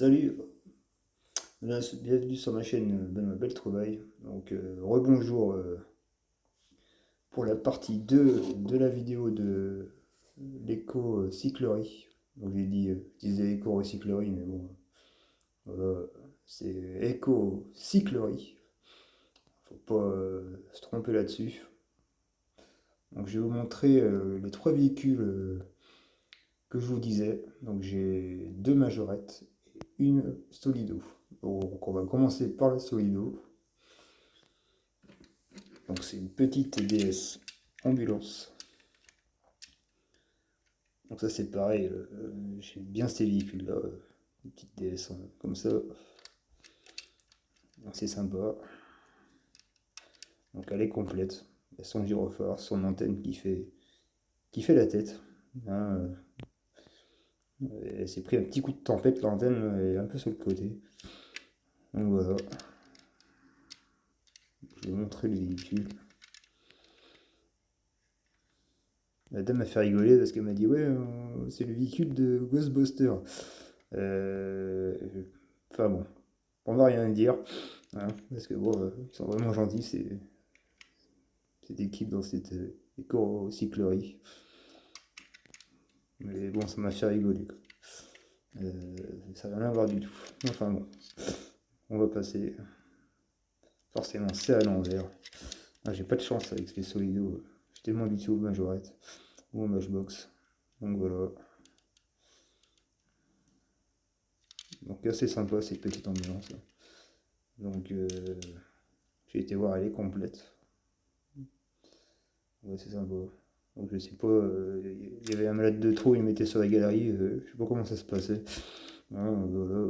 Salut, bienvenue sur ma chaîne Benoît Belle Trouvaille. Donc rebonjour pour la partie 2 de la vidéo de l'éco-cyclerie. Donc je disais éco-recyclerie, mais bon, voilà, c'est éco-cyclerie. Faut pas se tromper là-dessus. Donc je vais vous montrer les trois véhicules que je vous disais. Donc j'ai deux majorettes et une Solido. Donc on va commencer par la Solido. Donc c'est une petite DS ambulance. Donc ça c'est pareil, j'aime bien ces véhicules là, une petite DS comme ça. C'est sympa. Donc elle est complète. Il y a son gyrophare, son antenne qui fait la tête. Hein, elle s'est pris un petit coup de tempête, l'antenne est un peu sur le côté. Donc voilà. Je vais vous montrer le véhicule. La dame m'a fait rigoler parce qu'elle m'a dit ouais, c'est le véhicule de Ghostbusters. Enfin bon, on va rien dire, hein, parce que bon, ils sont vraiment gentils, cette équipe dans cette éco-cyclerie. Mais bon, ça m'a fait rigoler, quoi. Ça n'a rien à voir du tout. Enfin bon, on va passer. Forcément, c'est à l'envers. Ah, j'ai pas de chance avec les Solido. J'ai tellement habitué aux majorettes ou aux Matchbox. Donc voilà. Donc assez sympa cette petite ambulance. Donc j'ai été voir, elle est complète. Ouais, c'est sympa. Donc je sais pas, il y avait un malade de trop, il mettait sur la galerie, je sais pas comment ça se passait. Hein, voilà,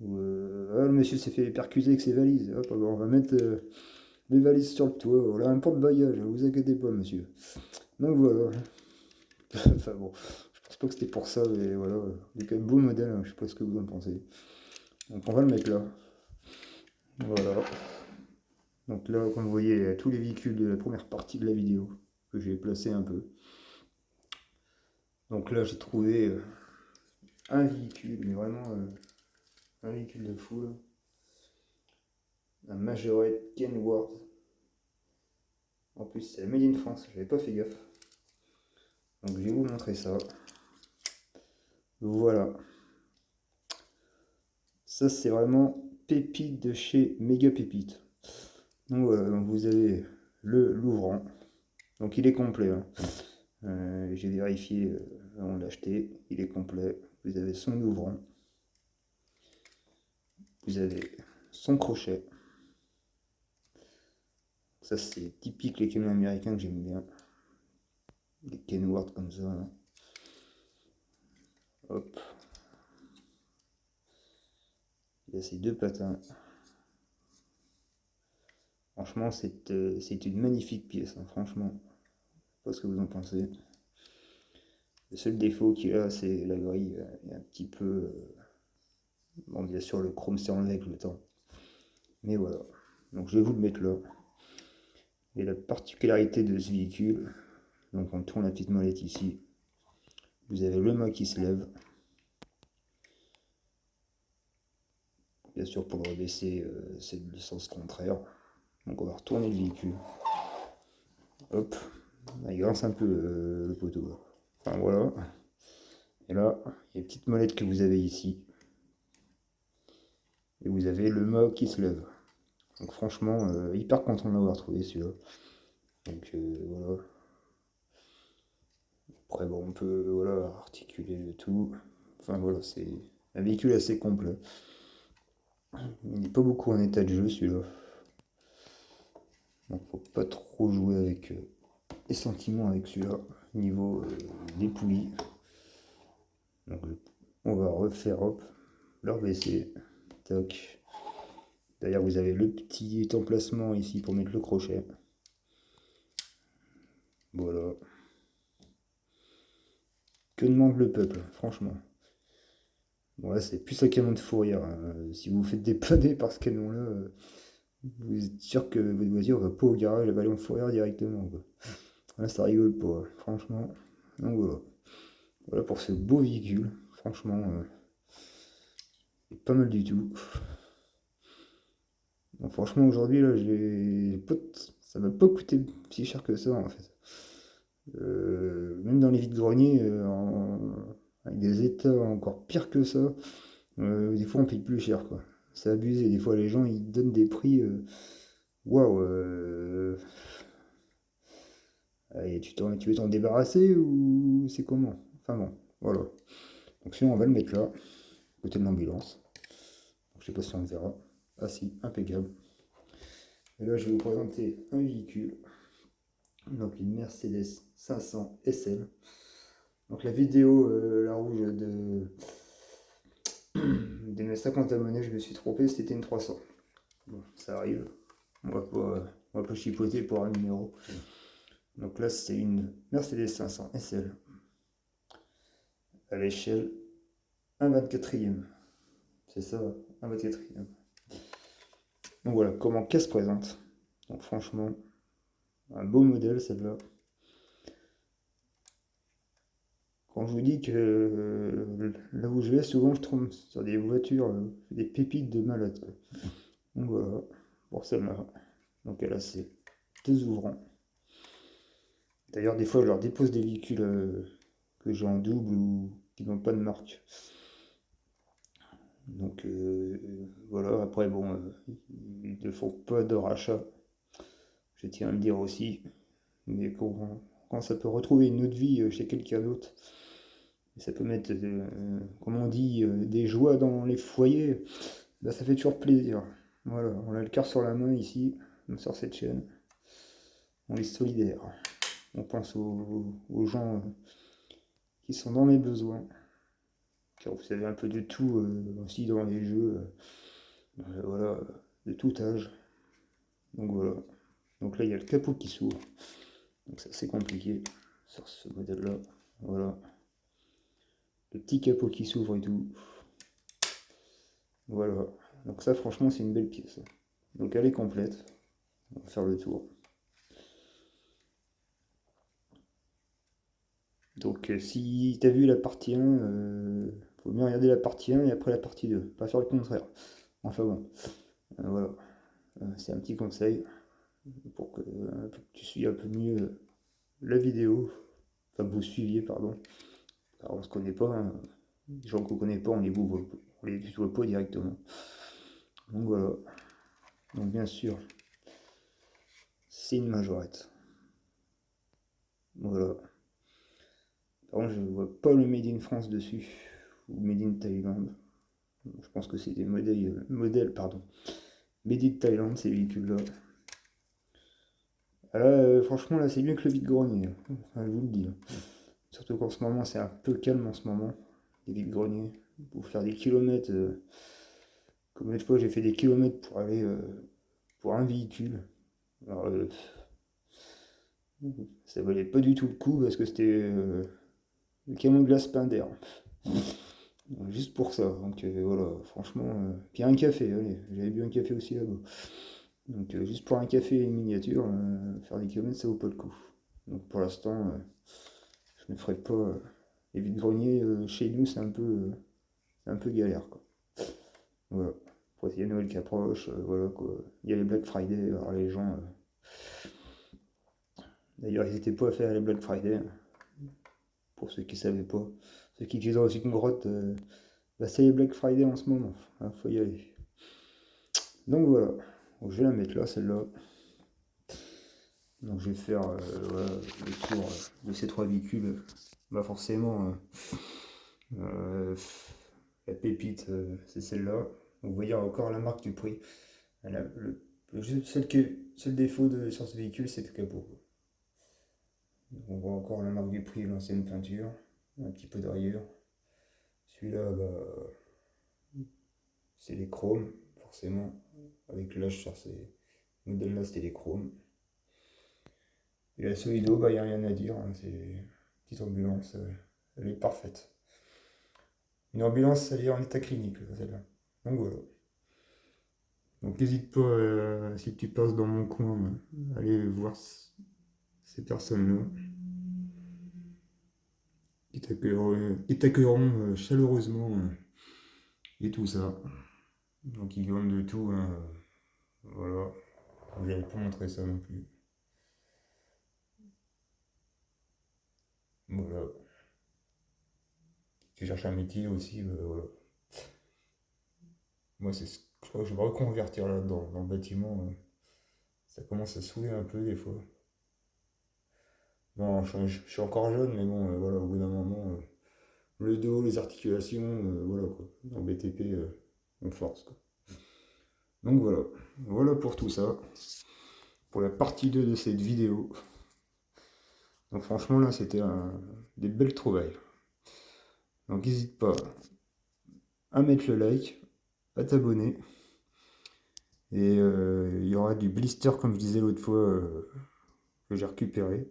ah, le monsieur s'est fait percuter avec ses valises. Hop, alors on va mettre les valises sur le toit. Voilà, un porte-bagages, vous inquiétez pas, monsieur. Donc voilà. Enfin bon, je pense pas que c'était pour ça, mais voilà. Il est quand même beau modèle, hein, je sais pas ce que vous en pensez. Donc on va le mettre là. Voilà. Donc là, comme vous voyez, il y a tous les véhicules de la première partie de la vidéo que j'ai placé un peu. Donc là, j'ai trouvé un véhicule, mais vraiment un véhicule de fou, là. Un Majorette Kenworth. En plus, c'est Made in France, j'avais pas fait gaffe. Donc je vais vous montrer ça. Voilà. Ça, c'est vraiment pépite de chez Méga Pépite. Donc voilà, donc vous avez le l'ouvrant. Donc il est complet, hein. J'ai vérifié avant d'acheter, il est complet. Vous avez son ouvrant. Vous avez son crochet. Ça, c'est typique les camions américains que j'aime bien. Les Kenworth comme ça, là. Hop. Il y a ces deux patins. Franchement, c'est une magnifique pièce, hein, franchement. Je sais pas ce que vous en pensez. Le seul défaut qu'il y a, c'est la grille. Il y a un petit peu. Bon, bien sûr, le chrome s'est enlevé avec le temps. Mais voilà. Donc, je vais vous le mettre là. Et la particularité de ce véhicule, donc on tourne la petite molette ici. Vous avez le mât qui se lève. Bien sûr, pour le rebaisser, c'est le sens contraire. Donc, on va retourner le véhicule. Hop. Il grince un peu le poteau, là. Enfin, voilà. Et là, il y a une petite molette que vous avez ici. Et vous avez le mât qui se lève. Donc franchement, hyper content de l'avoir trouvé celui-là. Donc voilà. Après bon, on peut voilà, articuler le tout. Enfin voilà, c'est un véhicule assez complet. Il n'est pas beaucoup en état de jeu celui-là. Donc faut pas trop jouer avec les sentiments avec celui-là. Niveau des poulies. Donc on va refaire hop, le rebaisser. Tac. D'ailleurs vous avez le petit emplacement ici pour mettre le crochet. Voilà. Que demande le peuple, franchement. Bon là c'est plus un camion de fourrière, hein. Si vous vous faites dépanner par ce camion-là, vous êtes sûr que votre voiture va pas au garage, elle va aller en fourrière directement, quoi. Là ça rigole pas, franchement. Donc voilà. Voilà pour ce beau véhicule, franchement. est pas mal du tout. Bon, franchement, aujourd'hui, là, ça m'a pas coûté si cher que ça, en fait. Même dans les vides-greniers, avec des états encore pires que ça, des fois on paye plus cher, quoi. C'est abusé. Des fois, les gens ils donnent des prix. Waouh! Allez, tu veux t'en débarrasser ou c'est comment? Enfin bon, voilà. Donc, sinon, on va le mettre là, côté de l'ambulance. Je sais pas si on le verra. Ah si, impeccable. Et là, je vais vous présenter un véhicule. Donc, une Mercedes 500 SL. Donc, la vidéo, la rouge de mes 50 abonnés, je me suis trompé, c'était une 300. Bon, ça arrive. On va pas chipoter pour un numéro. Donc là, c'est une Mercedes 500 SL à l'échelle 1/24e. C'est ça, 1/24e. Donc voilà, comment qu'elle se présente. Donc franchement, un beau modèle celle-là. Quand je vous dis que là où je vais, souvent je tombe sur des voitures, des pépites de malade, quoi. Donc voilà, pour celle-là. Donc elle a ses deux ouvrants. D'ailleurs, des fois, je leur dépose des véhicules que j'ai en double ou qui n'ont pas de marque. Donc voilà, après, bon, ils ne font pas de rachat, je tiens à le dire aussi. Mais quand ça peut retrouver une autre vie chez quelqu'un d'autre, ça peut mettre, comme on dit, des joies dans les foyers, bah, ça fait toujours plaisir. Voilà, on a le cœur sur la main ici, sur cette chaîne. On est solidaires. On pense aux gens qui sont dans mes besoins. Car vous savez un peu de tout aussi dans les jeux. Voilà, de tout âge. Donc voilà. Donc là, il y a le capot qui s'ouvre. Donc c'est assez compliqué sur ce modèle-là. Voilà. Le petit capot qui s'ouvre et tout. Voilà. Donc ça, franchement, c'est une belle pièce. Donc elle est complète. On va faire le tour. Donc si t'as vu la partie 1, faut bien regarder la partie 1 et après la partie 2. Pas faire le contraire. Enfin bon. Voilà. C'est un petit conseil pour que tu suives un peu mieux la vidéo. Enfin, vous suiviez, pardon. Alors on se connaît pas, hein. Les gens qu'on connaît pas, on les voit pas directement. Donc voilà. Donc bien sûr, c'est une majorette. Voilà. Par contre, je ne vois pas le Made in France dessus. Ou Made in Thailand. Je pense que c'est des modèles, pardon. Made in Thailand, ces véhicules-là. Ah là, franchement, là, c'est mieux que le vide-grenier. Enfin, je vous le dis. Surtout qu'en ce moment, c'est un peu calme en ce moment. Les vides-greniers. Pour faire des kilomètres. Comme l'autre fois, j'ai fait des kilomètres pour aller pour un véhicule. Alors, ça valait pas du tout le coup parce que c'était le camion de glace Pinder. Juste pour ça. Donc voilà, franchement. Puis un café, allez, j'avais bu un café aussi là-bas. Donc juste pour un café et une miniature, faire des kilomètres, ça vaut pas le coup. Donc pour l'instant, je ne ferai pas. Les vides-greniers, chez nous, c'est un peu galère, quoi. Voilà. Après, il y a Noël qui approche, voilà quoi. Il y a les Black Friday, alors les gens. D'ailleurs, n'hésitez pas à faire les Black Friday, hein, pour ceux qui ne savaient pas. Ceux qui vivent dans une grotte, bah, c'est les Black Friday en ce moment. Hein, faut y aller. Donc voilà. Donc, je vais la mettre là, celle-là. Donc je vais faire voilà, le tour de ces trois véhicules. Bah forcément, euh, la pépite, c'est celle-là. Vous voyez encore la marque du prix. Seul défaut sur ce véhicule, c'est le capot. Donc, on voit encore la marque du prix et l'ancienne peinture. Un petit peu de rayures. Celui-là, bah, c'est les chromes, forcément. Avec l'âge sur ces modèles-là, c'était les chromes. Et la Solido, bah, il n'y a rien à dire, hein, c'est une petite ambulance, elle est parfaite. Une ambulance, ça veut dire en état clinique, celle-là. Donc voilà. Donc n'hésite pas, si tu passes dans mon coin, aller voir ces personnes-là qui t'accueilleront chaleureusement et tout ça. Donc ils vendent de tout, hein. Voilà. Je n'avais pas montré ça non plus. Voilà. Tu cherches un métier aussi, voilà. Moi, je crois que je vais me reconvertir là-dedans, dans le bâtiment. Ça commence à saouler un peu des fois. Bon, je suis encore jeune, mais bon, voilà, au bout d'un moment, le dos, les articulations, voilà quoi. Dans le BTP, on force quoi. Donc voilà, voilà pour tout ça, pour la partie 2 de cette vidéo. Donc franchement là, c'était des belles trouvailles. Donc n'hésite pas à mettre le like, à t'abonner. Et il y aura du blister, comme je disais l'autre fois, que j'ai récupéré.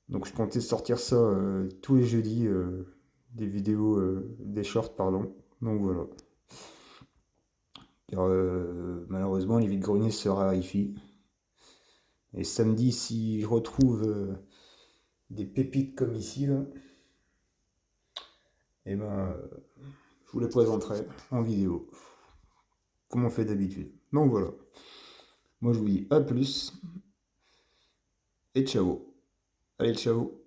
Donc je comptais sortir ça tous les jeudis, des vidéos, des shorts, pardon. Donc voilà. Car malheureusement, les vides-greniers se raréfient. Et samedi, si je retrouve des pépites comme ici, là, et ben, je vous les présenterai en vidéo, comme on fait d'habitude. Donc voilà. Moi, je vous dis à plus et ciao. Allez, ciao.